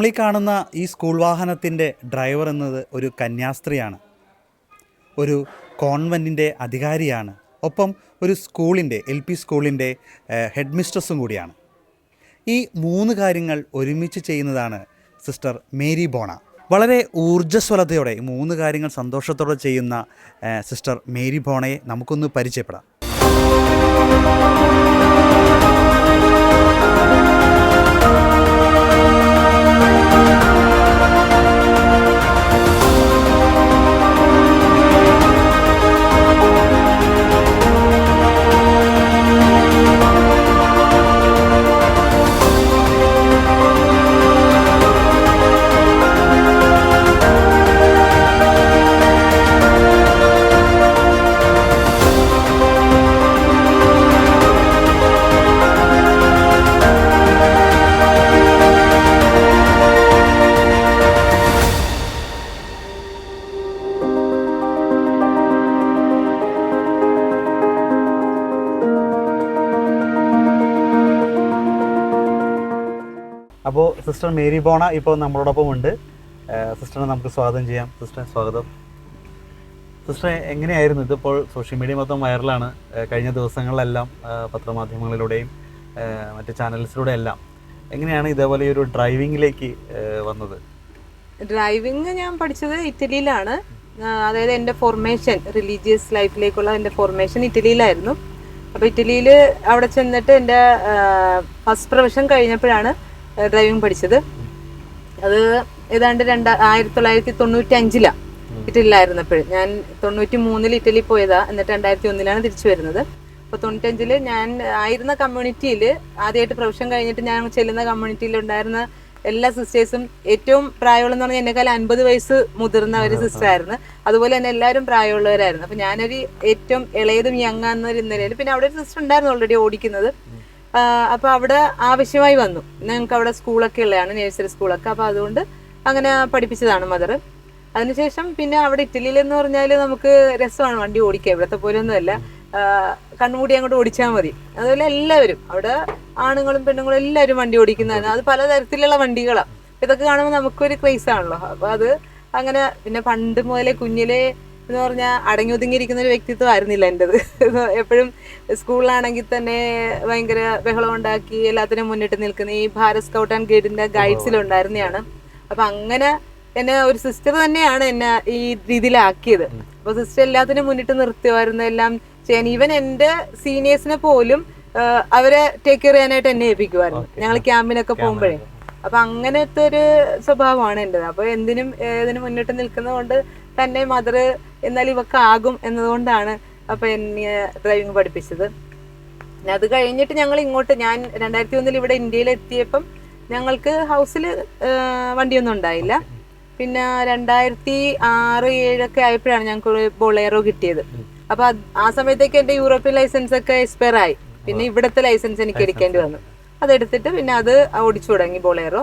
ഈ കാണുന്ന ഈ സ്കൂൾ വാഹനത്തിൻ്റെ ഡ്രൈവർ എന്നത് ഒരു കന്യാസ്ത്രീയാണ്, ഒരു കോൺവെൻറ്റിൻ്റെ അധികാരിയാണ്, ഒപ്പം ഒരു സ്കൂളിൻ്റെ LP സ്കൂളിൻ്റെ ഹെഡ് മിസ്ട്രസ്സും കൂടിയാണ്. ഈ 3 കാര്യങ്ങൾ ഒരുമിച്ച് ചെയ്യുന്നതാണ് സിസ്റ്റർ മേരി ബോണ. വളരെ ഊർജ്ജസ്വലതയോടെ 3 കാര്യങ്ങൾ സന്തോഷത്തോടെ ചെയ്യുന്ന സിസ്റ്റർ മേരി ബോണയെ നമുക്കൊന്ന് പരിചയപ്പെടാം. അപ്പോൾ സിസ്റ്റർ മേരി ബോണ ഇപ്പോൾ നമ്മളോടൊപ്പം ഉണ്ട്. സിസ്റ്ററിനെ നമുക്ക് സ്വാഗതം ചെയ്യാം. സിസ്റ്റർ സ്വാഗതം. സിസ്റ്റർ എങ്ങനെയായിരുന്നു ഇതിപ്പോൾ സോഷ്യൽ മീഡിയ മൊത്തം വൈറലാണ്, കഴിഞ്ഞ ദിവസങ്ങളിലെല്ലാം പത്രമാധ്യമങ്ങളിലൂടെയും മറ്റ് ചാനൽസിലൂടെ എല്ലാം. എങ്ങനെയാണ് ഇതേപോലെ ഒരു ഡ്രൈവിങ്ങിലേക്ക് വന്നത്? ഡ്രൈവിങ് ഞാൻ പഠിച്ചത് ഇറ്റലിയിലാണ്. അതായത് എൻ്റെ ഫോർമേഷൻ, റിലീജിയസ് ലൈഫിലേക്കുള്ള എൻ്റെ ഫോർമേഷൻ ഇറ്റലിയിലായിരുന്നു. അപ്പോൾ ഇറ്റലിയിൽ അവിടെ ചെന്നിട്ട് എൻ്റെ ഫസ്റ്റ് പ്രൊഫഷൻ കഴിഞ്ഞപ്പോഴാണ് ഡ്രൈവിംഗ് പഠിച്ചത്. അത് ഏതാണ്ട് 1995 ഇറ്റലിയിലായിരുന്നപ്പോൾ. ഞാൻ 93 ഇറ്റലി പോയതാ, എന്നിട്ട് 2001 തിരിച്ചു വരുന്നത്. അപ്പോൾ 95 ഞാൻ ആയിരുന്ന കമ്മ്യൂണിറ്റിയിൽ ആദ്യമായിട്ട് പ്രൊഫഷൻ കഴിഞ്ഞിട്ട് ഞാൻ ചെല്ലുന്ന കമ്മ്യൂണിറ്റിയിൽ ഉണ്ടായിരുന്ന എല്ലാ സിസ്റ്റേഴ്സും ഏറ്റവും പ്രായമുള്ളതെന്ന് പറഞ്ഞാൽ എന്നെക്കാൾ 50 വയസ്സ് മുതിർന്ന ഒരു സിസ്റ്ററായിരുന്നു. അതുപോലെ തന്നെ എല്ലാവരും പ്രായമുള്ളവരായിരുന്നു. അപ്പോൾ ഞാനൊരു ഏറ്റവും ഇളയതും യങ് എന്നൊരു നിലയിൽ. പിന്നെ അവിടെ ഒരു സിസ്റ്റർ ഉണ്ടായിരുന്നു ഓൾറെഡി ഓടിക്കുന്നത്. അപ്പോൾ അവിടെ ആവശ്യമായി വന്നു. ഞങ്ങൾക്ക് അവിടെ സ്കൂളൊക്കെ ഉള്ളതാണ്, നഴ്സറി സ്കൂളൊക്കെ. അപ്പോൾ അതുകൊണ്ട് അങ്ങനെ പഠിപ്പിച്ചതാണ് മദർ. അതിനുശേഷം പിന്നെ അവിടെ ഇറ്റലിയിലെന്ന് പറഞ്ഞാൽ നമുക്ക് രസമാണ് വണ്ടി ഓടിക്കുക. ഇവിടുത്തെ പോലെയൊന്നുമല്ല, കണ്ണുകൂടി അങ്ങോട്ട് ഓടിച്ചാൽ മതി. അതുപോലെ എല്ലാവരും അവിടെ ആണുങ്ങളും പെണ്ണുങ്ങളും എല്ലാവരും വണ്ടി ഓടിക്കുന്നതാണ്. അത് പലതരത്തിലുള്ള വണ്ടികളാണ്. ഇതൊക്കെ കാണുമ്പോൾ നമുക്കൊരു ക്രേസ് ആണല്ലോ. അപ്പോൾ അത് അങ്ങനെ. പിന്നെ പണ്ട് മുതലേ കുഞ്ഞിലെ എന്ന് പറഞ്ഞാൽ അടങ്ങി ഒതുങ്ങിയിരിക്കുന്ന ഒരു വ്യക്തിത്വം ആയിരുന്നില്ല എൻ്റെത്. എപ്പോഴും സ്കൂളിലാണെങ്കിൽ തന്നെ ഭയങ്കര ബഹളം ഉണ്ടാക്കി എല്ലാത്തിനും മുന്നിട്ട് നിൽക്കുന്ന ഈ ഭാരത് സ്കൗട്ട് ആൻഡ് ഗൈഡിൻ്റെ ഗൈഡ്സിലുണ്ടായിരുന്നതാണ്. അപ്പം അങ്ങനെ എന്നെ ഒരു സിസ്റ്റർ തന്നെയാണ് എന്നെ ഈ രീതിയിലാക്കിയത്. അപ്പോൾ സിസ്റ്റർ എല്ലാത്തിനും മുന്നിട്ട് നിർത്തുമായിരുന്നു, എല്ലാം ചെയ്യാൻ. ഈവൻ എൻ്റെ സീനിയേഴ്സിനെ പോലും അവരെ ടേക്ക് കെയർ ചെയ്യാനായിട്ട് എന്നെ ഏൽപ്പിക്കുമായിരുന്നു ഞങ്ങൾ ക്യാമ്പിനൊക്കെ പോകുമ്പോഴേ. അപ്പം അങ്ങനത്തെ ഒരു സ്വഭാവമാണ് എൻ്റെത്. അപ്പോൾ എന്തിനും ഏതിനും മുന്നിട്ട് നിൽക്കുന്നത് കൊണ്ട് തന്നെ മദർ എന്നാലും ഇവക്ക് ആകും എന്നതുകൊണ്ടാണ് അപ്പോൾ എന്നെ ഡ്രൈവിംഗ് പഠിപ്പിച്ചത്. അത് കഴിഞ്ഞിട്ട് ഞങ്ങൾ ഇങ്ങോട്ട്, ഞാൻ 2001 ഇവിടെ ഇന്ത്യയിൽ എത്തിയപ്പം ഞങ്ങൾക്ക് ഹൗസിൽ വണ്ടിയൊന്നും ഉണ്ടായില്ല. പിന്നെ 2006-2007 ആയപ്പോഴാണ് ഞങ്ങൾക്ക് ബൊളേറോ കിട്ടിയത്. അപ്പോൾ ആ സമയത്തേക്ക് എൻ്റെ യൂറോപ്യൻ ലൈസൻസ് ഒക്കെ എക്സ്പയർ ആയി. പിന്നെ ഇവിടുത്തെ ലൈസൻസ് എനിക്ക് എടുക്കേണ്ടി വന്നു. അതെടുത്തിട്ട് പിന്നെ അത് ഓടിച്ചു തുടങ്ങി ബൊളേറോ.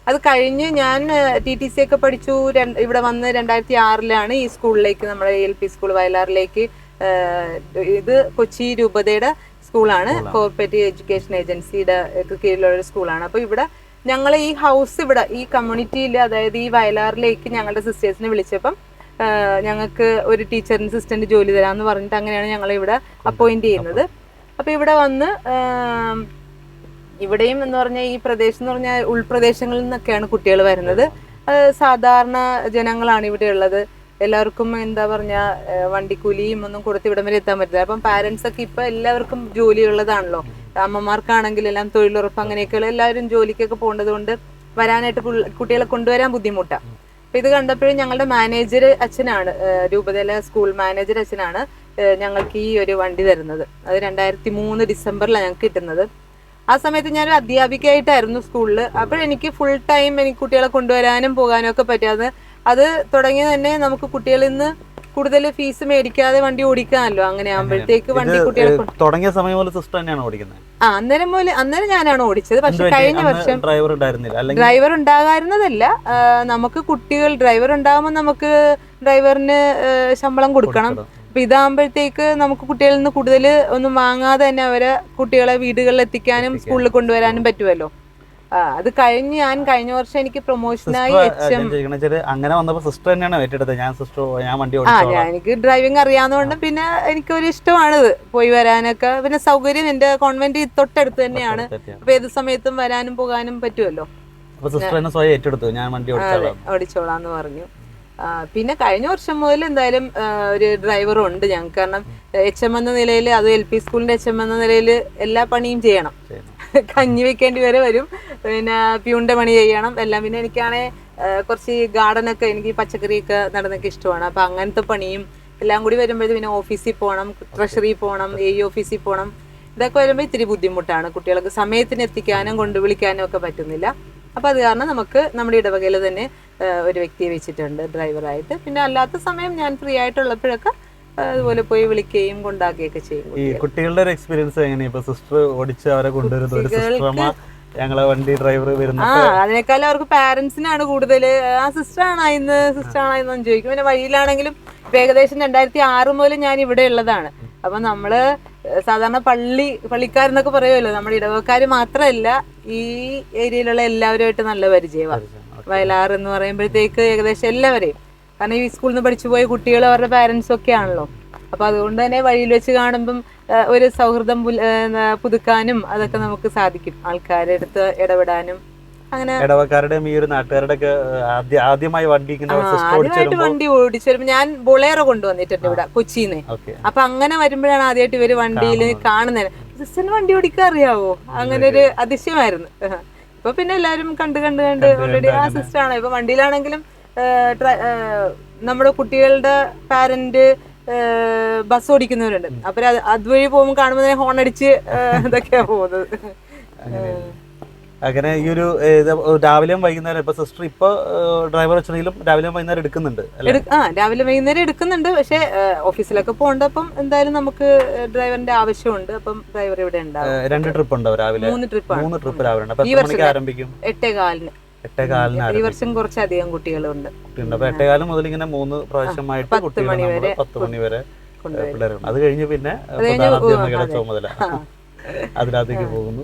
അത് കഴിഞ്ഞ് ഞാൻ TTC ഒക്കെ പഠിച്ചു. ഇവിടെ വന്ന് 2006 ഈ സ്കൂളിലേക്ക്, നമ്മുടെ LP സ്കൂൾ വയലാറിലേക്ക്. ഇത് കൊച്ചി രൂപതയുടെ സ്കൂളാണ്, കോർപ്പറേറ്റീവ് എഡ്യൂക്കേഷൻ ഏജൻസിയുടെ കീഴിലുള്ള ഒരു സ്കൂളാണ്. അപ്പോൾ ഇവിടെ ഞങ്ങൾ ഈ ഹൗസ് ഇവിടെ ഈ കമ്മ്യൂണിറ്റിയിൽ, അതായത് ഈ വയലാറിലേക്ക് ഞങ്ങളുടെ സിസ്റ്റേഴ്സിനെ വിളിച്ചപ്പം ഞങ്ങൾക്ക് ഒരു ടീച്ചറിന് അസിസ്റ്റന്റ് ജോലി തരാമെന്ന് പറഞ്ഞിട്ട് അങ്ങനെയാണ് ഞങ്ങൾ ഇവിടെ അപ്പോയിന്റ് ചെയ്യുന്നത്. അപ്പോൾ ഇവിടെ വന്ന് ഇവിടെയും എന്ന് പറഞ്ഞാൽ ഈ പ്രദേശം എന്ന് പറഞ്ഞാൽ ഉൾപ്രദേശങ്ങളിൽ നിന്നൊക്കെയാണ് കുട്ടികൾ വരുന്നത്. സാധാരണ ജനങ്ങളാണ് ഇവിടെ ഉള്ളത്. എല്ലാവർക്കും എന്താ പറഞ്ഞാൽ വണ്ടിക്കൂലിയും ഒന്നും കൊടുത്ത് ഇവിടം വരെ എത്താൻ പറ്റില്ല. അപ്പം പാരൻസ് ഒക്കെ ഇപ്പം എല്ലാവർക്കും ജോലിയുള്ളതാണല്ലോ. അമ്മമാർക്കാണെങ്കിൽ എല്ലാം തൊഴിലുറപ്പ് അങ്ങനെയൊക്കെയുള്ള എല്ലാവരും ജോലിക്കൊക്കെ പോകേണ്ടത് കൊണ്ട് വരാനായിട്ട് കുട്ടികളെ കൊണ്ടുവരാൻ ബുദ്ധിമുട്ടാണ്. അപ്പം ഇത് കണ്ടപ്പോഴും ഞങ്ങളുടെ മാനേജർ അച്ഛനാണ്, രൂപതയിലെ സ്കൂൾ മാനേജർ അച്ഛനാണ് ഞങ്ങൾക്ക് ഈ ഒരു വണ്ടി തരുന്നത്. അത് 2003 ഡിസംബറിലാണ് ഞങ്ങൾക്ക് കിട്ടുന്നത്. ആ സമയത്ത് ഞാനൊരു അധ്യാപികയായിട്ടായിരുന്നു സ്കൂളിൽ. അപ്പോഴെനിക്ക് ഫുൾ ടൈം എനിക്ക് കുട്ടികളെ കൊണ്ടുവരാനും പോകാനും ഒക്കെ പറ്റാതെ അത് തുടങ്ങിയത് തന്നെ നമുക്ക് കുട്ടികളിൽ നിന്ന് കൂടുതൽ ഫീസ് മേടിക്കാതെ വണ്ടി ഓടിക്കാമല്ലോ. അങ്ങനെ ആകുമ്പോഴത്തേക്ക് വണ്ടി കുട്ടികളെ തുടങ്ങിയ സമയം പോലെ സിസ്റ്റർ തന്നെയാണ് ഓടിക്കുന്നത്. അന്നേരം ഞാനാണ് ഓടിച്ചത്. പക്ഷെ കഴിഞ്ഞ വർഷം ഡ്രൈവർ ഉണ്ടാകാറുന്നതല്ല. നമുക്ക് കുട്ടികൾ ഡ്രൈവർ ഉണ്ടാകുമ്പോൾ നമുക്ക് ഡ്രൈവറിന് ശമ്പളം കൊടുക്കണം. അപ്പൊ ഇതാകുമ്പോഴത്തേക്ക് നമുക്ക് കുട്ടികളിൽ നിന്ന് കൂടുതൽ ഒന്നും വാങ്ങാതെ തന്നെ അവരെ കുട്ടികളെ വീടുകളിൽ എത്തിക്കാനും സ്കൂളിൽ കൊണ്ടുവരാനും പറ്റുമല്ലോ. അത് കഴിഞ്ഞ് ഞാൻ കഴിഞ്ഞ വർഷം എനിക്ക് പ്രൊമോഷനായി അങ്ങനെ വന്നപ്പോ സിസ്റ്റർ തന്നെയാണ് ഏറ്റെടുത്തത്. ഞാൻ വണ്ടി എനിക്ക് ഡ്രൈവിംഗ് അറിയാവുന്നതുകൊണ്ട് പിന്നെ എനിക്കൊരു ഇഷ്ടമാണിത് പോയി വരാനൊക്കെ. പിന്നെ സൗകര്യം എന്റെ കോൺവെന്റ് തൊട്ടടുത്ത് തന്നെയാണ്. അപ്പൊ ഏത് സമയത്തും വരാനും പോകാനും പറ്റുമല്ലോ. ഓടിച്ചോളാന്ന് പറഞ്ഞു. പിന്നെ കഴിഞ്ഞ വർഷം മുതൽ എന്തായാലും ഒരു ഡ്രൈവറും ഉണ്ട് ഞങ്ങൾക്ക്. കാരണം HM എന്ന നിലയിൽ, അത് LP സ്കൂളിന്റെ HM എന്ന നിലയിൽ എല്ലാ പണിയും ചെയ്യണം. കഞ്ഞി വെക്കേണ്ടി വരെ വരും, പിന്നെ പ്യൂണിന്റെ പണി ചെയ്യണം എല്ലാം. പിന്നെ എനിക്കാണെങ്കിൽ കുറച്ച് ഗാർഡനൊക്കെ, എനിക്ക് പച്ചക്കറിയൊക്കെ നടന്നൊക്കെ ഇഷ്ടമാണ്. അപ്പൊ അങ്ങനത്തെ പണിയും എല്ലാം കൂടി വരുമ്പോഴത്തേക്ക് പിന്നെ ഓഫീസിൽ പോകണം, ട്രഷറി പോകണം, AE ഓഫീസിൽ പോകണം. ഇതൊക്കെ വരുമ്പോൾ ഇത്തിരി ബുദ്ധിമുട്ടാണ്. കുട്ടികൾക്ക് സമയത്തിന് എത്തിക്കാനും കൊണ്ട് വിളിക്കാനും ഒക്കെ പറ്റുന്നില്ല. അപ്പൊ അത് കാരണം നമുക്ക് നമ്മുടെ ഇടവകയിൽ തന്നെ ഒരു വ്യക്തിയെ വെച്ചിട്ടുണ്ട് ഡ്രൈവറായിട്ട്. പിന്നെ അല്ലാത്ത സമയം ഞാൻ ഫ്രീ ആയിട്ടുള്ളപ്പോഴൊക്കെ അതുപോലെ പോയി വിളിക്കുകയും കൊണ്ടാക്കുകയൊക്കെ ചെയ്യും. ഈ കുട്ടികളുടെ ഒരു എക്സ്പീരിയൻസ് എങ്ങനെയാ? ഇപ്പൊ സിസ്റ്റർ ഓടിച്ച് അവരെ കൊണ്ടുവരുന്ന ഞങ്ങളെ വണ്ടി ഡ്രൈവർ വരുന്ന അതിനേക്കാളും അവർക്ക് പാരന്റ്സിനാണ് കൂടുതൽ. ആ സിസ്റ്റർ ആണായിന്ന് ചോദിക്കും. പിന്നെ വഴിയിലാണെങ്കിലും ഇപ്പൊ ഏകദേശം 2006 മുതൽ ഞാൻ ഇവിടെ ഉള്ളതാണ്. അപ്പൊ നമ്മള് സാധാരണ പള്ളിക്കാരെന്നൊക്കെ പറയുമല്ലോ, നമ്മുടെ ഇടവക്കാര് മാത്രമല്ല ഈ ഏരിയയിലുള്ള എല്ലാവരുമായിട്ട് നല്ല പരിചയമാണ്. വയലാർ എന്ന് പറയുമ്പോഴത്തേക്ക് ഏകദേശം എല്ലാവരെയും, കാരണം ഈ സ്കൂളിൽ നിന്ന് പഠിച്ചു പോയ കുട്ടികൾ അവരുടെ പാരന്റ്സും ഒക്കെ ആണല്ലോ. അപ്പൊ അതുകൊണ്ട് തന്നെ വഴിയിൽ വെച്ച് കാണുമ്പം ഒരു സൗഹൃദം പുതുക്കാനും അതൊക്കെ നമുക്ക് സാധിക്കും. ആൾക്കാരുടെ അടുത്ത് ഇടപെടാനും അങ്ങനെ. ഇടവക്കാരുടെയും ഈ ഒരു നാട്ടുകാരുടെ ആദ്യമായി വണ്ടി ഓടിച്ചു വരുമ്പോ ഞാൻ ബൊളേറോ കൊണ്ടുവന്നിട്ടുണ്ട് ഇവിടെ കൊച്ചിന്ന്. അപ്പൊ അങ്ങനെ വരുമ്പോഴാണ് ആദ്യമായിട്ട് ഇവര് വണ്ടിയിൽ കാണുന്നത്. സിസ്റ്ററിന് വണ്ടി ഓടിക്കാൻ അറിയാവോ? അങ്ങനെ ഒരു അതിശയമായിരുന്നു. ഇപ്പൊ പിന്നെ എല്ലാരും കണ്ട് ഓൾറെഡി ആ സിസ്റ്റർ ആണ്. ഇപ്പൊ വണ്ടിയിലാണെങ്കിലും നമ്മുടെ കുട്ടികളുടെ പാരന്റ് ബസ് ഓടിക്കുന്നവരുണ്ട്. അപ്പൊ അതുവഴി പോകുമ്പോൾ കാണുമ്പോൾ ഹോൺ അടിച്ച് ഇതൊക്കെയാ പോകുന്നത്. അങ്ങനെ ഈ ഒരു രാവിലെയും വൈകുന്നേരം ഇപ്പൊ സിസ്റ്റർ ഇപ്പൊ ഡ്രൈവർ വെച്ചാണെങ്കിലും രാവിലെയും വൈകുന്നേരം എടുക്കുന്നുണ്ട്. രാവിലെ വൈകുന്നേരം എടുക്കുന്നുണ്ട്. പക്ഷെ ഓഫീസിലൊക്കെ പോകണ്ടപ്പം എന്തായാലും നമുക്ക് ഡ്രൈവറിന്റെ ആവശ്യമുണ്ട്. അപ്പം ഡ്രൈവർ ഇവിടെ ഉണ്ടാവും. 2 ട്രിപ്പ് ഉണ്ടാവും രാവിലെ. 3 ട്രിപ്പ് രാവിലെ. ഈ വർഷം ആരംഭിക്കും 8:15. ഈ വർഷം കുറച്ചധികം കുട്ടികളുണ്ട്. 8:15 മുതൽ ഇങ്ങനെ 3 പ്രാവശ്യമായിട്ട് 10 മണി വരെ പിള്ളേരുണ്ട്. അത് കഴിഞ്ഞ് പിന്നെ ചുമതല അതിനകത്തേക്ക് പോകുന്നു.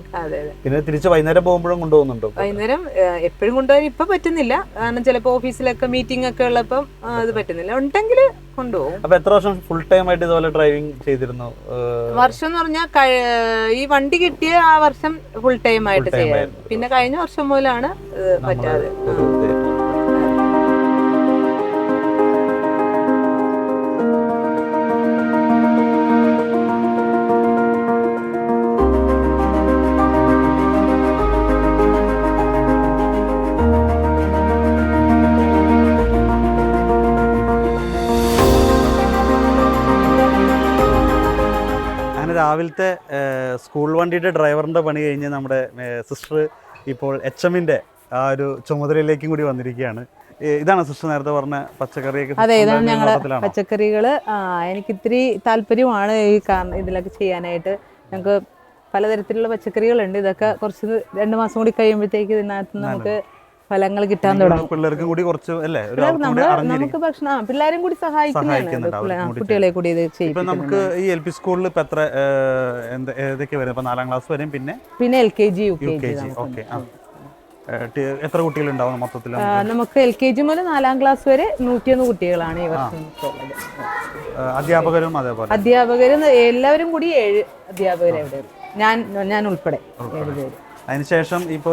പിന്നെ തിരിച്ച് വൈകുന്നേരം പോകുമ്പോഴും കൊണ്ടുപോകുന്നുണ്ടോ? വൈകുന്നേരം എപ്പോഴും കൊണ്ടുപോകാൻ ഇപ്പൊ പറ്റുന്നില്ല. കാരണം ചിലപ്പോ ഓഫീസിലൊക്കെ മീറ്റിംഗ് ഒക്കെ ഉള്ളപ്പം അത് പറ്റുന്നില്ല. ഉണ്ടെങ്കിൽ കൊണ്ടുപോകും. അപ്പൊ എത്ര വർഷം ഫുൾ ടൈം ആയിട്ട് ഇതുപോലെ ഡ്രൈവിംഗ് ചെയ്തിരുന്നു? വർഷം എന്ന് പറഞ്ഞാൽ ഈ വണ്ടി കിട്ടിയ ആ വർഷം ഫുൾ ടൈം ആയിട്ട് ചെയ്യാം. പിന്നെ കഴിഞ്ഞ വർഷം മുതലാണ് പറ്റാതെ. രാവിലത്തെ സ്കൂൾ വണ്ടിയുടെ ഡ്രൈവറിൻ്റെ പണി കഴിഞ്ഞ് നമ്മുടെ സിസ്റ്റർ ഇപ്പോൾ HMന്റെ ആ ഒരു ചുമതലയിലേക്കും കൂടി വന്നിരിക്കുകയാണ്. ഇതാണ് സിസ്റ്റർ നേരത്തെ പറഞ്ഞ പച്ചക്കറിയൊക്കെ? അതെ, ഇതാണ് ഞങ്ങളുടെ പച്ചക്കറികള്. എനിക്ക് ഇത്തിരി താല്പര്യമാണ് ഈ ഇതിലൊക്കെ ചെയ്യാനായിട്ട്. ഞങ്ങൾക്ക് പലതരത്തിലുള്ള പച്ചക്കറികളുണ്ട്. ഇതൊക്കെ കുറച്ച് 2 മാസം കൂടി കഴിയുമ്പോഴത്തേക്ക് ഇതിനകത്ത് നമുക്ക് ഫലങ്ങൾ കിട്ടാൻ തുടങ്ങും. പിള്ളേർക്കും കൂടി കുറച്ച് അല്ലേ നമുക്ക് ഭക്ഷണം പിള്ളേരും കൂടി സഹായിക്കുന്നതാണ്. കുട്ടികളെ കൂടി ഇത് ചെയ്യും. നമുക്ക് ഈ LP സ്കൂളിൽ ഇപ്പൊ എത്ര ഏതൊക്കെ വരും? ഇപ്പൊ 4ാം ക്ലാസ് വരും, പിന്നെ LKG UKG. ഓക്കെ. എത്ര കുട്ടികളുണ്ടാവും മൊത്തത്തിൽ? നമുക്ക് LKG മുതൽ 4ാം ക്ലാസ് വരെ 101 കുട്ടികളാണ് ഈ വർഷം. അധ്യാപകരും അതേപോലെ? അധ്യാപകരും എല്ലാവരും കൂടി 7 അധ്യാപകരെ, ഞാൻ ഉൾപ്പെടെ 7 പേര്. അതിനുശേഷം ഇപ്പൊ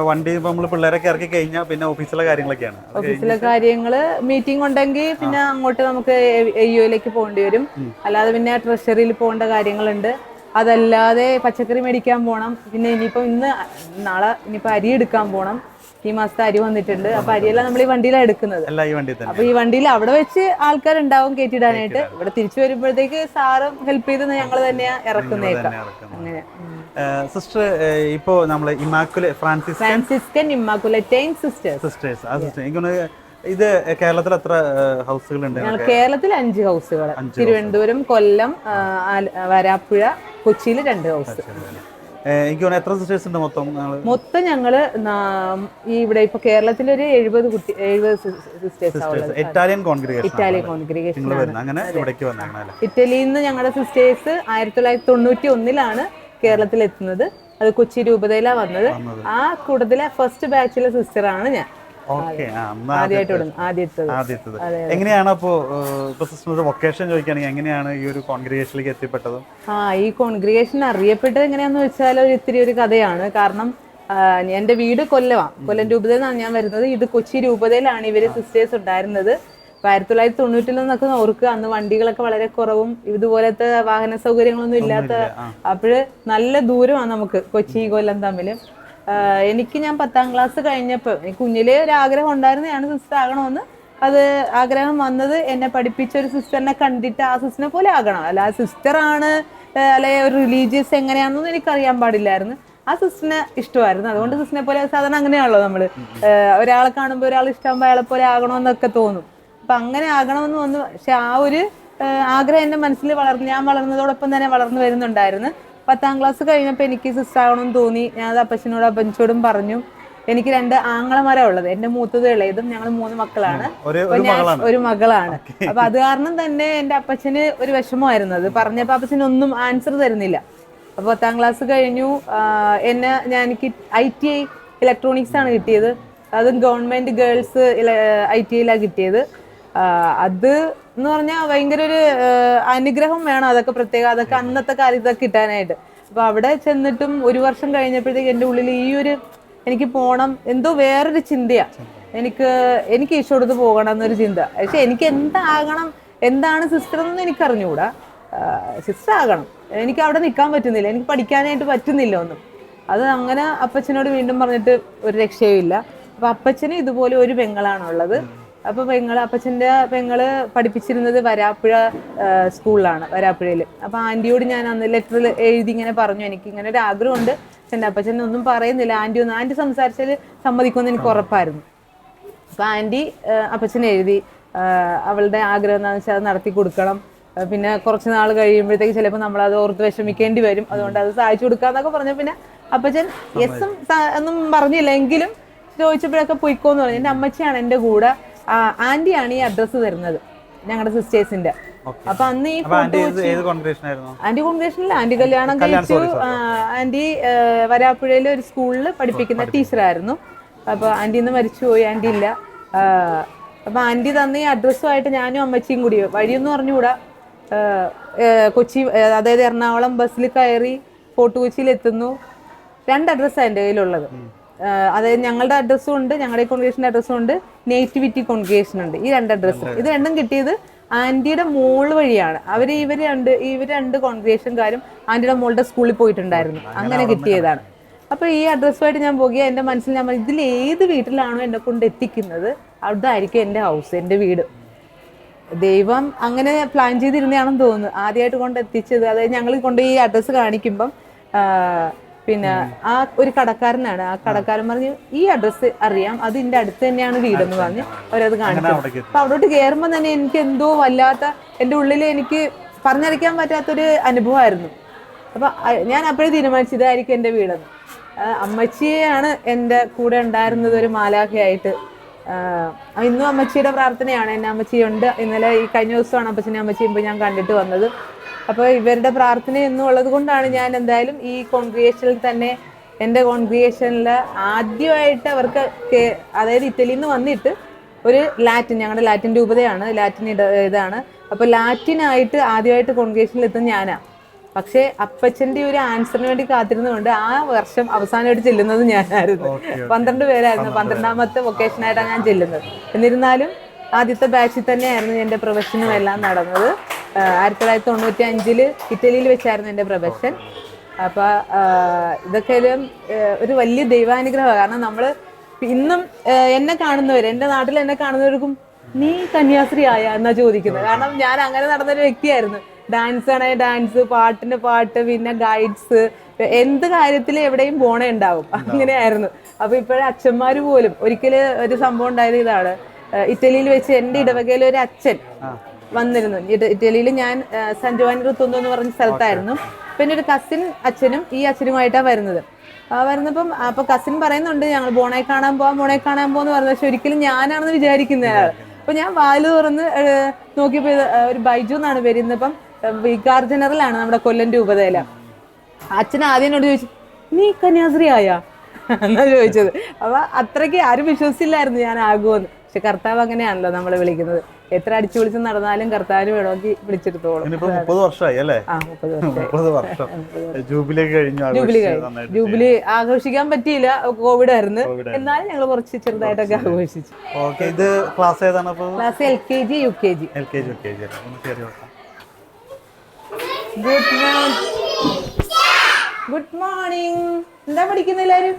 വണ്ടി നമ്മൾ പിള്ളേരൊക്കെ ഇറക്കി കഴിഞ്ഞാൽ പിന്നെ ഓഫീസിലെ കാര്യങ്ങളൊക്കെയാണ്. ഓഫീസിലെ കാര്യങ്ങള് മീറ്റിംഗ് ഉണ്ടെങ്കിൽ പിന്നെ അങ്ങോട്ട് നമുക്ക് AUയിലേക്ക് പോകേണ്ടി വരും. അല്ലാതെ പിന്നെ ട്രഷറിയിൽ പോകേണ്ട കാര്യങ്ങളുണ്ട്. അതല്ലാതെ പച്ചക്കറി മേടിക്കാൻ പോകണം. പിന്നെ നാളെ അരി എടുക്കാൻ പോകണം. ഈ മാസത്തെ അരി വന്നിട്ടുണ്ട്. അപ്പൊ അരിയെല്ലാം നമ്മൾ ഈ വണ്ടിയിലാണ് എടുക്കുന്നത്. അപ്പൊ ഈ വണ്ടിയിൽ അവിടെ വെച്ച് ആൾക്കാരുണ്ടാവും കയറ്റിടാനായിട്ട്. ഇവിടെ തിരിച്ചു വരുമ്പോഴത്തേക്ക് സാറും ഹെൽപ്പ് ചെയ്ത് ഞങ്ങൾ തന്നെയാ ഇറക്കുന്നേക്കാം. അങ്ങനെ. സിസ്റ്റർ ഇപ്പോ നമ്മള് ഫ്രാൻസിസ്കൻ ഇമ്മാക്കുലറ്റൈൻ സിസ്റ്റേഴ്സ് ഇത് കേരളത്തിൽ എത്ര ഹൗസുകളുണ്ട്? കേരളത്തിൽ 5 ഹൗസുകൾ. തിരുവനന്തപുരം, കൊല്ലം, വരാപ്പുഴ, കൊച്ചിയിൽ 2 ഹൗസ്. എനിക്ക് എത്ര സിസ്റ്റേഴ്സ് ഉണ്ട് മൊത്തം? ഞങ്ങള് ഇവിടെ ഇപ്പൊ കേരളത്തിലൊരു 70 സിസ്റ്റേഴ്സ്. Italian congregation. ഇറ്റലിയിൽ നിന്ന് ഞങ്ങളുടെ സിസ്റ്റേഴ്സ് 1991 കേരളത്തിൽ എത്തുന്നത്. അത് കൊച്ചി രൂപതയിലാണ് വന്നത്. ആ കൂട്ടത്തിലെ ഫസ്റ്റ് ബാച്ചിലെ സിസ്റ്ററാണ് ഞാൻ. ആദ്യത്തത്. എങ്ങനെയാണ് ഇപ്പൊ സിസ്റ്റർ വൊക്കേഷൻ ചോദിക്കുകയാണെങ്കിൽ എങ്ങനെയാണ് ഈ ഒരു കോൺഗ്രിഗേഷനിലേക്ക് എത്തിപ്പെട്ടത്? ഈ കോൺഗ്രിഗേഷൻ അറിയപ്പെട്ടത് എങ്ങനെയാന്ന് വെച്ചാൽ ഇത്തിരി ഒരു കഥയാണ്. കാരണം എൻ്റെ വീട് കൊല്ലം രൂപതയിൽ നിന്നാണ് ഞാൻ വരുന്നത്. ഇത് കൊച്ചി രൂപതയിലാണ് ഇവര് സിസ്റ്റേഴ്സ് ഉണ്ടായിരുന്നത്. 1990 ഓർക്കുക, അന്ന് വണ്ടികളൊക്കെ വളരെ കുറവും ഇതുപോലത്തെ വാഹന സൗകര്യങ്ങളൊന്നും ഇല്ലാത്ത. അപ്പോഴ് നല്ല ദൂരമാണ് നമുക്ക് കൊച്ചി കൊല്ലം തമ്മിൽ. ഞാൻ 10ാം ക്ലാസ് കഴിഞ്ഞപ്പോൾ കുഞ്ഞിലേ ഒരു ആഗ്രഹം ഉണ്ടായിരുന്നതാണ് സിസ്റ്റർ ആകണമെന്ന്. അത് ആഗ്രഹം വന്നത് എന്നെ പഠിപ്പിച്ച ഒരു സിസ്റ്ററിനെ കണ്ടിട്ട് ആ സിസ്റ്ററിനെ പോലെ ആകണം. അല്ല സിസ്റ്ററാണ് അല്ലെ ഒരു റിലീജിയസ് എങ്ങനെയാണെന്നൊന്നും എനിക്കറിയാൻ പാടില്ലായിരുന്നു. ആ സിസ്റ്ററിനെ ഇഷ്ടമായിരുന്നു. അതുകൊണ്ട് സിസ്റ്ററിനെ പോലെ സാധാരണ അങ്ങനെയാണല്ലോ നമ്മള്, ഒരാളെ കാണുമ്പോൾ ഒരാൾ ഇഷ്ടമാകുമ്പോൾ അയാളെ പോലെ ആകണമെന്നൊക്കെ തോന്നും. അപ്പൊ അങ്ങനെ ആകണമെന്ന് വന്നു. പക്ഷെ ആ ഒരു ആഗ്രഹം എൻ്റെ മനസ്സിൽ ഞാൻ വളർന്നതോടൊപ്പം തന്നെ വളർന്നു വരുന്നുണ്ടായിരുന്നു. 10ാം ക്ലാസ് കഴിഞ്ഞപ്പോൾ എനിക്ക് സിസ്റ്റർ ആകണമെന്ന് തോന്നി. ഞാനത് അപ്പച്ചനോടും പറഞ്ഞു. എനിക്ക് 2 ആങ്ങളമാരാ ഉള്ളത്. എൻ്റെ മൂത്തത് ഇളയതും. ഞങ്ങൾ 3 മക്കളാണ്. ഒരു മകളാണ്. അപ്പൊ അത് കാരണം തന്നെ എൻ്റെ അപ്പച്ചന് ഒരു വിഷമമായിരുന്നു. അത് പറഞ്ഞപ്പോൾ അപ്പച്ചനൊന്നും ആൻസർ തരുന്നില്ല. അപ്പൊ 10ാം ക്ലാസ് കഴിഞ്ഞു. എനിക്ക് ITI ഇലക്ട്രോണിക്സ് ആണ് കിട്ടിയത്. അതും ഗവൺമെന്റ് ഗേൾസ് ITIയിലാണ് കിട്ടിയത്. അത് എന്ന് പറഞ്ഞാൽ ഭയങ്കര ഒരു അനുഗ്രഹം വേണം. അതൊക്കെ അന്നത്തെ കാലത്തൊക്കെ കിട്ടാനായിട്ട്. അപ്പൊ അവിടെ ചെന്നിട്ടും 1 വർഷം കഴിഞ്ഞപ്പോഴത്തേക്ക് എൻ്റെ ഉള്ളിൽ ഈ ഒരു എനിക്ക് പോണം എന്തോ വേറൊരു ചിന്തയാ. എനിക്ക് ഈശോടുത്ത് പോകണം എന്നൊരു ചിന്ത. പക്ഷെ എനിക്ക് എന്താണ് സിസ്റ്റർ എന്നൊന്നും എനിക്ക് അറിഞ്ഞുകൂടാ. സിസ്റ്റർ ആകണം. എനിക്ക് അവിടെ നിൽക്കാൻ പറ്റുന്നില്ല. എനിക്ക് പഠിക്കാനായിട്ട് പറ്റുന്നില്ല ഒന്നും. അത് അങ്ങനെ അപ്പച്ചനോട് വീണ്ടും പറഞ്ഞിട്ട് ഒരു രക്ഷയും ഇല്ല. അപ്പൊ അപ്പച്ചന് ഇതുപോലെ ഒരു പെങ്ങളാണുള്ളത്. അപ്പൊ അപ്പച്ചന്റെ പെങ്ങള് പഠിപ്പിച്ചിരുന്നത് വരാപ്പുഴ സ്കൂളിലാണ്, വരാപ്പുഴയിൽ. അപ്പൊ ആന്റിയോട് ഞാൻ അന്ന് ലെറ്ററിൽ എഴുതി ഇങ്ങനെ പറഞ്ഞു, എനിക്ക് ഇങ്ങനെ ഒരു ആഗ്രഹമുണ്ട്. എന്റെ അപ്പച്ചൻ ഒന്നും പറയുന്നില്ല. ആന്റി സംസാരിച്ചാൽ സമ്മതിക്കുമെന്ന് എനിക്ക് ഉറപ്പായിരുന്നു. അപ്പൊ അപ്പച്ചൻ എഴുതി അവളുടെ ആഗ്രഹം എന്താണെന്ന് വെച്ചാൽ അത് നടത്തി കൊടുക്കണം. പിന്നെ കുറച്ച് നാൾ കഴിയുമ്പോഴത്തേക്ക് ചിലപ്പോൾ നമ്മളത് ഓർത്ത് വിഷമിക്കേണ്ടി വരും. അതുകൊണ്ട് അത് സഹായിച്ചു കൊടുക്കാന്നൊക്കെ പറഞ്ഞു. പിന്നെ അപ്പച്ചൻ യെസും ഒന്നും പറഞ്ഞില്ല. എങ്കിലും ചോദിച്ചപ്പോഴൊക്കെ പൊയ്ക്കോന്ന് പറഞ്ഞു. എൻ്റെ അമ്മച്ചിയാണ് എൻ്റെ കൂടെ. ആന്റിയാണ് ഈ അഡ്രസ്സ് തരുന്നത് ഞങ്ങളുടെ സിസ്റ്റേഴ്സിന്റെ. അപ്പൊ അന്ന് ഈ ആന്റി കോൺഗ്രേഷനിൽ ആന്റി കല്യാണം കഴിച്ചു. ആന്റി വരാപ്പുഴയിലെ ഒരു സ്കൂളിൽ പഠിപ്പിക്കുന്ന ടീച്ചറായിരുന്നു. അപ്പൊ ആന്റി ഇന്ന് മരിച്ചുപോയി. ആന്റി ഇല്ല. അപ്പൊ ആന്റി തന്ന ഈ അഡ്രസ്സുമായിട്ട് ഞാനും അമ്മച്ചിയും കൂടി വഴിയൊന്നും അറിഞ്ഞുകൂടാ കൊച്ചി, അതായത് എറണാകുളം ബസ്സിൽ കയറി ഫോർട്ട് കൊച്ചിയിൽ എത്തുന്നു. 2 അഡ്രസ്സാണ് എൻ്റെ കയ്യിലുള്ളത്. അതായത് ഞങ്ങളുടെ അഡ്രസ്സും ഉണ്ട്, ഞങ്ങളുടെ കോൺഗ്രേഷൻ്റെ അഡ്രസ്സും ഉണ്ട്, നേറ്റിവിറ്റി കോൺഗ്രേഷൻ ഉണ്ട്. ഈ 2 അഡ്രസ്സും ഇത് രണ്ടും കിട്ടിയത് ആന്റിയുടെ മോള് വഴിയാണ്. ഇവർ 2 കോൺഗ്രേഷൻകാരും ആന്റിയുടെ മോളുടെ സ്കൂളിൽ പോയിട്ടുണ്ടായിരുന്നു. അങ്ങനെ കിട്ടിയതാണ്. അപ്പൊ ഈ അഡ്രസ്സുമായിട്ട് ഞാൻ പോകുക. എൻ്റെ മനസ്സിൽ ഞാൻ ഇതിൽ ഏത് വീട്ടിലാണോ എന്നെ കൊണ്ട് എത്തിക്കുന്നത് അതായിരിക്കും എൻ്റെ ഹൗസ്, എൻ്റെ വീട്. ദൈവം അങ്ങനെ പ്ലാൻ ചെയ്തിരുന്നതാണെന്ന് തോന്നുന്നു. ആദ്യമായിട്ട് കൊണ്ട് എത്തിച്ചത്, അതായത് ഞങ്ങൾ കൊണ്ട് ഈ അഡ്രസ്സ് കാണിക്കുമ്പം പിന്നെ ആ ഒരു കടക്കാരനാണ്. ആ കടക്കാരൻ പറഞ്ഞു ഈ അഡ്രസ്സ് അറിയാം, അത് ഇതിന്റെ അടുത്ത് തന്നെയാണ് വീടെന്ന് പറഞ്ഞ് അവരത് കാണിച്ചു. അപ്പൊ അവിടോട്ട് കയറുമ്പോൾ തന്നെ എനിക്ക് എന്തോ വല്ലാത്ത, എൻ്റെ ഉള്ളിൽ എനിക്ക് പറഞ്ഞറിയിക്കാൻ പറ്റാത്തൊരു അനുഭവമായിരുന്നു. അപ്പൊ ഞാൻ അപ്പോഴേ തീരുമാനിച്ചു ഇതായിരിക്കും എൻ്റെ വീടെന്ന്. അമ്മച്ചിയാണ് എൻ്റെ കൂടെ ഉണ്ടായിരുന്നത് ഒരു മാലാഖയായിട്ട്. ഇന്നും അമ്മച്ചിയുടെ പ്രാർത്ഥനയാണ്. എന്നെ അമ്മച്ചിയുണ്ട്. ഇന്നലെ ഈ കഴിഞ്ഞ ദിവസമാണ് അപ്പച്ചനെ അമ്മച്ചിയും ഞാൻ കണ്ടിട്ട് വന്നത്. അപ്പോൾ ഇവരുടെ പ്രാർത്ഥന എന്നും ഉള്ളത് കൊണ്ടാണ് ഞാൻ എന്തായാലും ഈ കോൺഗ്രിഗേഷനിൽ തന്നെ, എൻ്റെ കോൺഗ്രിഗേഷനിൽ ആദ്യമായിട്ട് അവർക്ക്, അതായത് ഇറ്റലിയിൽ നിന്ന് വന്നിട്ട് ഒരു ലാറ്റിൻ, ഞങ്ങളുടെ ലാറ്റിൻ രൂപതയാണ്, ലാറ്റിൻ ഇതാണ്. അപ്പോൾ ലാറ്റിനായിട്ട് ആദ്യമായിട്ട് കോൺഗ്രിഗേഷനിൽ എത്തുന്ന ഞാനാണ്. പക്ഷേ അപ്പച്ചൻ്റെ ഒരു ആൻസറിന് വേണ്ടി കാത്തിരുന്നുകൊണ്ട് ആ വർഷം അവസാനമായിട്ട് ചെല്ലുന്നത് ഞാനായിരുന്നു. 12 പേരായിരുന്നു. 12ാമത്തെ വൊക്കേഷനായിട്ടാണ് ഞാൻ ചെല്ലുന്നത്. എന്നിരുന്നാലും ആദ്യത്തെ ബാച്ചിൽ തന്നെയായിരുന്നു എൻ്റെ പ്രൊഫഷനും എല്ലാം നടന്നത്. 1995 ഇറ്റലിയിൽ വെച്ചായിരുന്നു എൻ്റെ പ്രൊഫഷൻ. അപ്പോൾ ഇതൊക്കെ ഒരു വലിയ ദൈവാനുഗ്രഹമാണ്. കാരണം നമ്മൾ ഇന്നും എന്നെ കാണുന്നവർ, എൻ്റെ നാട്ടിൽ എന്നെ കാണുന്നവർക്കും നീ കന്യാസ്ത്രീ ആയ എന്നാ ചോദിക്കുന്നത്. കാരണം ഞാൻ അങ്ങനെ നടന്നൊരു വ്യക്തിയായിരുന്നു. ഡാൻസ് ആണെങ്കിൽ ഡാൻസ്, പാട്ടിന് പാട്ട്, പിന്നെ ഗൈഡ്സ്, എന്ത് കാര്യത്തിൽ എവിടെയും പോണേ ഉണ്ടാവും. അങ്ങനെയായിരുന്നു. അപ്പൊ ഇപ്പോഴും അച്ഛന്മാർ പോലും, ഒരിക്കല് ഒരു സംഭവം ഉണ്ടായത് ഇതാണ്. ഇറ്റലിയിൽ വെച്ച് എൻ്റെ ഇടവകയിൽ ഒരു അച്ഛൻ വന്നിരുന്നു. ഇറ്റലിയിൽ ഞാൻ സാൻ ജോവാനി റുത്തോണ്ടോ എന്ന് പറഞ്ഞ സ്ഥലത്തായിരുന്നു. പിന്നെ ഒരു കസിൻ അച്ഛനും ഈ അച്ഛനുമായിട്ടാണ് വരുന്നത്. വരുന്നപ്പം അപ്പൊ കസിൻ പറയുന്നുണ്ട് ഞങ്ങൾ ബോണെ കാണാൻ പോകാന്ന് പറഞ്ഞത്. പക്ഷെ ഒരിക്കലും ഞാനാണെന്ന് വിചാരിക്കുന്നയാൾ. അപ്പൊ ഞാൻ വാല് തുറന്ന് നോക്കിയപ്പോ ഒരു ബൈജു എന്നാണ് വരുന്നപ്പം വികാർ ജനറൽ ആണ് നമ്മുടെ കൊല്ലം രൂപതയില. അച്ഛൻ ആദ്യം എന്നോട് ചോദിച്ചു നീ കന്യാസ്ത്രീ ആയാ എന്നാ ചോദിച്ചത്. അപ്പൊ അത്രയ്ക്ക് ആരും വിശ്വസിച്ചില്ലായിരുന്നു ഞാൻ ആകുമെന്ന്. പക്ഷെ കർത്താവ് അങ്ങനെയാണല്ലോ നമ്മളെ വിളിക്കുന്നത്. എത്ര അടിച്ചു വിളിച്ച് നടന്നാലും കർത്താവിന് വേണമെങ്കിൽ വിളിച്ചെടുത്തോളും. 30 വർഷമായി അല്ലേ? 30 വർഷം ജൂബിലി കഴിഞ്ഞു. ജൂബിലി ആഘോഷിക്കാൻ പറ്റിയില്ല, കോവിഡ് ആയിരുന്നു. എന്നാലും ഞങ്ങൾ കുറച്ച് ചെറുതായിട്ടൊക്കെ ആഘോഷിച്ചു. ഓക്കെ, ഇത് ക്ലാസ് ഏതാണ്? Class LKG UKG. Good morning. എന്താ പഠിക്കുന്ന എല്ലാവരും?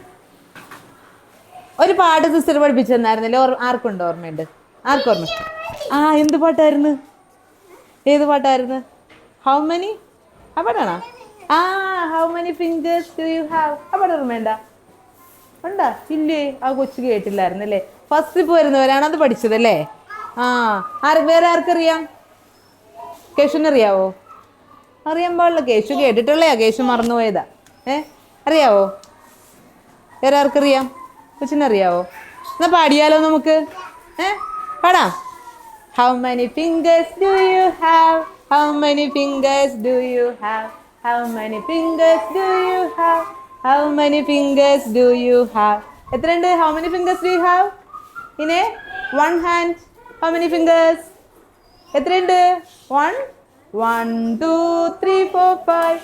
ഒരു പാട്ട് സിസ്റ്റർ പഠിപ്പിച്ചു തന്നായിരുന്നല്ലോ, ആർക്കുണ്ടോ ഓർമ്മയുണ്ട്? ആർക്കും ഓർമ്മ? എന്ത് പാട്ടായിരുന്നു? ഏത് പാട്ടായിരുന്നു? How many? ആ പാട്ടാണോ? How many fingers do you have? ആ പാട്ട് ഓർമ്മയുണ്ട? ഉണ്ടാ? ഇല്ലേ, ആ കൊച്ചു കേട്ടില്ലായിരുന്നു അല്ലേ? ഫസ്റ്റ് പോയിരുന്നവരാണ് അത് പഠിച്ചതല്ലേ? വേറെ ആർക്കറിയാം? കേശുവിനറിയാവോ? അറിയാൻ പാടില്ല, കേശു കേട്ടിട്ടുള്ളയാ, കേശു മറന്നുപോയതാ. അറിയാവോ? വേറെ ആർക്കറിയാം? കൊച്ചിനറിയാവോ? എന്നാ പാടിയാലോ നമുക്ക്? പാടാം. How many fingers do you have? How many fingers do you have? How many fingers do you have? How many fingers do you have? എത്രയുണ്ട്? How many fingers do you have? In one hand. How many fingers? എത്രയുണ്ട്? 1 1 2 3 4 5.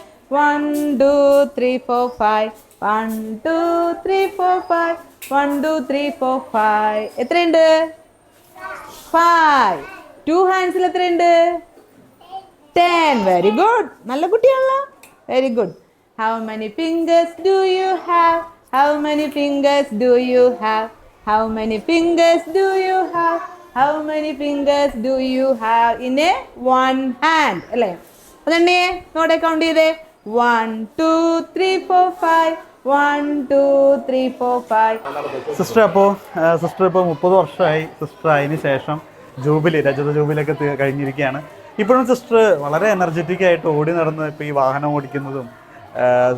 1 2 3 4 5. 1 2 3 4 5. 1 2 3 4 5. എത്രയുണ്ട്? 5. 2 ഹാൻഡ്സിൽ എത്രയുണ്ട്? 10. Very good, നല്ല കുട്ടിയാണല്ലോ. Very good. How many fingers do you have? How many fingers do you have? How many fingers do you have? How many fingers do you have? In a one hand അല്ലേ? അതെന്നെ നോടെ count ചെയ്തേ. 1 2 3 4 5. 1 2 3 4 5. Sister, sister ഇപ്പോൾ 30 വർഷമായി sister അതിന് ശേഷം രജത ജൂബിലൊക്കെ കഴിഞ്ഞിരിക്കുകയാണ്. ഇപ്പോഴും സിസ്റ്റർ വളരെ എനർജറ്റിക് ആയിട്ട് ഓടി നടന്ന് ഇപ്പോൾ ഈ വാഹനം ഓടിക്കുന്നതും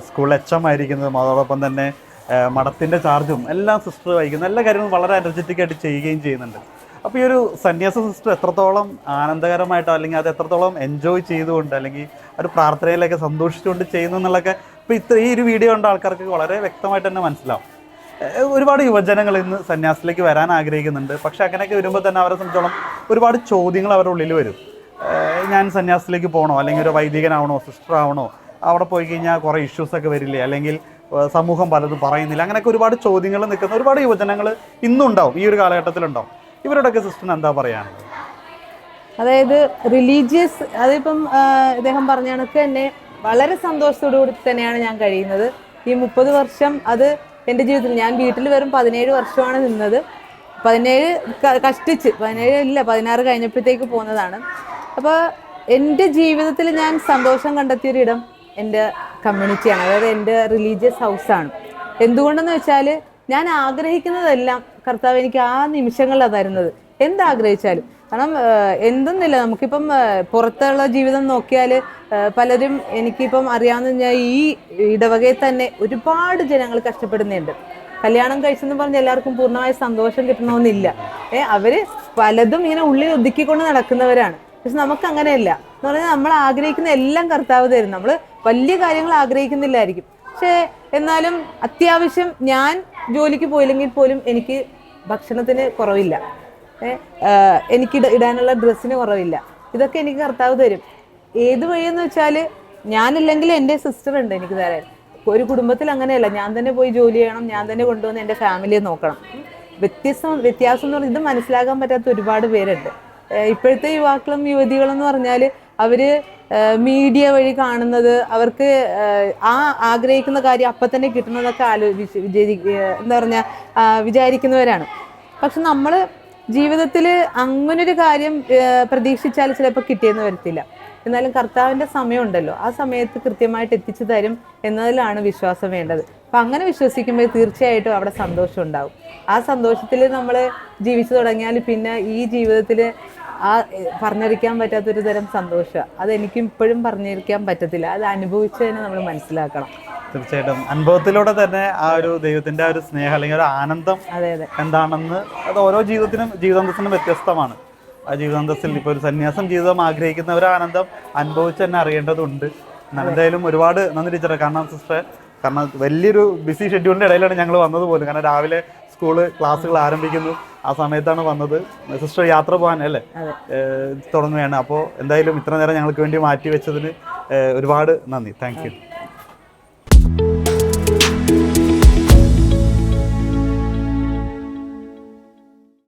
സ്കൂളിൽ HM ആയിരിക്കുന്നതും അതോടൊപ്പം തന്നെ മഠത്തിൻ്റെ ചാർജും എല്ലാം സിസ്റ്റർ വഹിക്കുന്ന എല്ലാ കാര്യങ്ങളും വളരെ എനർജറ്റിക് ആയിട്ട് ചെയ്യുകയും ചെയ്യുന്നുണ്ട്. അപ്പോൾ ഈ ഒരു സന്യാസ സിസ്റ്റർ എത്രത്തോളം ആനന്ദകരമായിട്ടോ അല്ലെങ്കിൽ അത് എത്രത്തോളം എൻജോയ് ചെയ്തുകൊണ്ട് അല്ലെങ്കിൽ ഒരു പ്രാർത്ഥനയിലൊക്കെ സന്തോഷിച്ചുകൊണ്ട് ചെയ്യുന്നു എന്നുള്ളതൊക്കെ ഇപ്പോൾ ഈ ഒരു വീഡിയോ കണ്ട ആൾക്കാർക്ക് വളരെ വ്യക്തമായിട്ട് തന്നെ മനസ്സിലാവും. ഒരുപാട് യുവജനങ്ങൾ ഇന്ന് സന്യാസത്തിലേക്ക് വരാൻ ആഗ്രഹിക്കുന്നുണ്ട്. പക്ഷേ അങ്ങനെയൊക്കെ വരുമ്പോൾ തന്നെ അവരെ സംബന്ധിച്ചോളം ഒരുപാട് ചോദ്യങ്ങൾ അവരുടെ ഉള്ളിൽ വരും. ഞാൻ സന്യാസത്തിലേക്ക് പോകണോ, അല്ലെങ്കിൽ ഒരു വൈദികനാവണോ, സിസ്റ്റർ ആവണോ, അവിടെ പോയി കഴിഞ്ഞാൽ കുറേ ഇഷ്യൂസൊക്കെ വരില്ലേ, അല്ലെങ്കിൽ സമൂഹം പലതും പറയുന്നില്ല, അങ്ങനെയൊക്കെ ഒരുപാട് ചോദ്യങ്ങൾ നിൽക്കുന്ന ഒരുപാട് യുവജനങ്ങൾ ഇന്നുണ്ടാവും, ഈ ഒരു കാലഘട്ടത്തിലുണ്ടാവും. ഇവരോടൊക്കെ സിസ്റ്ററിന് എന്താ പറയാനുള്ളത്? അതായത് റിലീജിയസ്, അതിപ്പം ഇദ്ദേഹം പറഞ്ഞ കണക്ക് തന്നെ വളരെ സന്തോഷത്തോടു കൂടി തന്നെയാണ് ഞാൻ കഴിയുന്നത്. ഈ 30 വർഷം അത് എൻ്റെ ജീവിതത്തിൽ, ഞാൻ വീട്ടിൽ വെറും 17 വർഷമാണ് നിന്നത്. 17 കഷ്ടിച്ച്, 17 ഇല്ല 16 കഴിഞ്ഞപ്പോഴത്തേക്ക് പോകുന്നതാണ്. അപ്പോൾ എൻ്റെ ജീവിതത്തിൽ ഞാൻ സന്തോഷം കണ്ടെത്തിയൊരിടം എൻ്റെ കമ്മ്യൂണിറ്റിയാണ്, അതായത് എൻ്റെ റിലീജിയസ് ഹൗസാണ്. എന്തുകൊണ്ടെന്ന് വെച്ചാൽ ഞാൻ ആഗ്രഹിക്കുന്നതെല്ലാം കർത്താവ് എനിക്ക് ആ നിമിഷങ്ങളിലാണ് തരുന്നത്, എന്താഗ്രഹിച്ചാലും. കാരണം എന്തെന്നില്ല, നമുക്കിപ്പം പുറത്തുള്ള ജീവിതം നോക്കിയാൽ പലരും, എനിക്കിപ്പം അറിയാവുന്ന ഈ ഇടവകയിൽ തന്നെ ഒരുപാട് ജനങ്ങൾ കഷ്ടപ്പെടുന്നുണ്ട്. കല്യാണം കഴിച്ചെന്ന് പറഞ്ഞ് എല്ലാവർക്കും പൂർണ്ണമായ സന്തോഷം കിട്ടണമെന്നില്ല. അവർ പലതും ഇങ്ങനെ ഉള്ളിൽ ഒതുക്കിക്കൊണ്ട് നടക്കുന്നവരാണ്. പക്ഷെ നമുക്ക് അങ്ങനെയല്ല എന്ന് പറഞ്ഞാൽ നമ്മൾ ആഗ്രഹിക്കുന്ന എല്ലാം കർത്താവ് തരും. നമ്മൾ വലിയ കാര്യങ്ങൾ ആഗ്രഹിക്കുന്നില്ലായിരിക്കും, പക്ഷേ എന്നാലും അത്യാവശ്യം ഞാൻ ജോലിക്ക് പോയില്ലെങ്കിൽ പോലും എനിക്ക് ഭക്ഷണത്തിന് കുറവില്ല, എനിക്ക് ഇടാനുള്ള ഡ്രസ്സിന് കുറവില്ല. ഇതൊക്കെ എനിക്ക് കർത്താവ് തരും. ഏത് വഴിയെന്ന് വെച്ചാൽ ഞാനില്ലെങ്കിൽ എൻ്റെ സിസ്റ്റർ ഉണ്ട് എനിക്ക് തരാൻ. ഒരു കുടുംബത്തിൽ അങ്ങനെയല്ല, ഞാൻ തന്നെ പോയി ജോലി ചെയ്യണം, ഞാൻ തന്നെ കൊണ്ടുവന്ന് എൻ്റെ ഫാമിലിയെ നോക്കണം. വ്യത്യാസം എന്ന് പറഞ്ഞാൽ ഇത് മനസ്സിലാക്കാൻ പറ്റാത്ത ഒരുപാട് പേരുണ്ട്. ഇപ്പോഴത്തെ യുവാക്കളും യുവതികളും എന്ന് പറഞ്ഞാൽ അവർ മീഡിയ വഴി കാണുന്നത്, അവർക്ക് ആ ആഗ്രഹിക്കുന്ന കാര്യം അപ്പം തന്നെ കിട്ടണമെന്നൊക്കെ എന്താ പറഞ്ഞാൽ വിചാരിക്കുന്നവരാണ്. പക്ഷെ നമ്മൾ ജീവിതത്തിൽ അങ്ങനൊരു കാര്യം പ്രതീക്ഷിച്ചാൽ ചിലപ്പോൾ കിട്ടിയെന്ന് വരത്തില്ല. എന്നാലും കർത്താവിൻ്റെ സമയമുണ്ടല്ലോ, ആ സമയത്ത് കൃത്യമായിട്ട് എത്തിച്ചു തരും എന്നതിലാണ് വിശ്വാസം വേണ്ടത്. അപ്പം അങ്ങനെ വിശ്വസിക്കുമ്പോൾ തീർച്ചയായിട്ടും അവിടെ സന്തോഷം ഉണ്ടാവും. ആ സന്തോഷത്തിൽ നമ്മൾ ജീവിച്ചു തുടങ്ങിയാൽ പിന്നെ ഈ ജീവിതത്തിൽ ആ പറഞ്ഞറിയിക്കാൻ പറ്റാത്തൊരു തരം സന്തോഷമാണ്. അതെനിക്കും ഇപ്പോഴും പറഞ്ഞിരിക്കാൻ പറ്റത്തില്ല, അത് അനുഭവിച്ച് തന്നെ നമ്മൾ മനസ്സിലാക്കണം. തീർച്ചയായിട്ടും അനുഭവത്തിലൂടെ തന്നെ ആ ഒരു ദൈവത്തിന്റെ ആ ഒരു സ്നേഹം അല്ലെങ്കിൽ ഒരു ആനന്ദം എന്താണെന്ന് അത് ഓരോ ജീവിതാന്തസ്സിനും വ്യത്യസ്തമാണ്. ആ ജീവിതാന്തസ്സിൽ ഇപ്പോൾ ഒരു സന്യാസം ജീവിതം ആഗ്രഹിക്കുന്ന ഒരു ആനന്ദം അനുഭവിച്ച് തന്നെ അറിയേണ്ടതുണ്ട്. എന്തായാലും ഒരുപാട് നന്ദി ടീച്ചറെ. കാരണം സിസ്റ്റർ കാരണം വലിയൊരു ബിസി ഷെഡ്യൂളിൻ്റെ ഇടയിലാണ് ഞങ്ങൾ വന്നത് പോലും. കാരണം രാവിലെ സ്കൂള് ക്ലാസ്സുകൾ ആരംഭിക്കുന്നു, ആ സമയത്താണ് വന്നത്. സിസ്റ്റർ യാത്ര പോകാൻ അല്ലേ തുടങ്ങുകയാണ്. അപ്പോൾ എന്തായാലും ഇത്ര നേരം ഞങ്ങൾക്ക് വേണ്ടി മാറ്റി വെച്ചതിന് ഒരുപാട് നന്ദി. Thank you.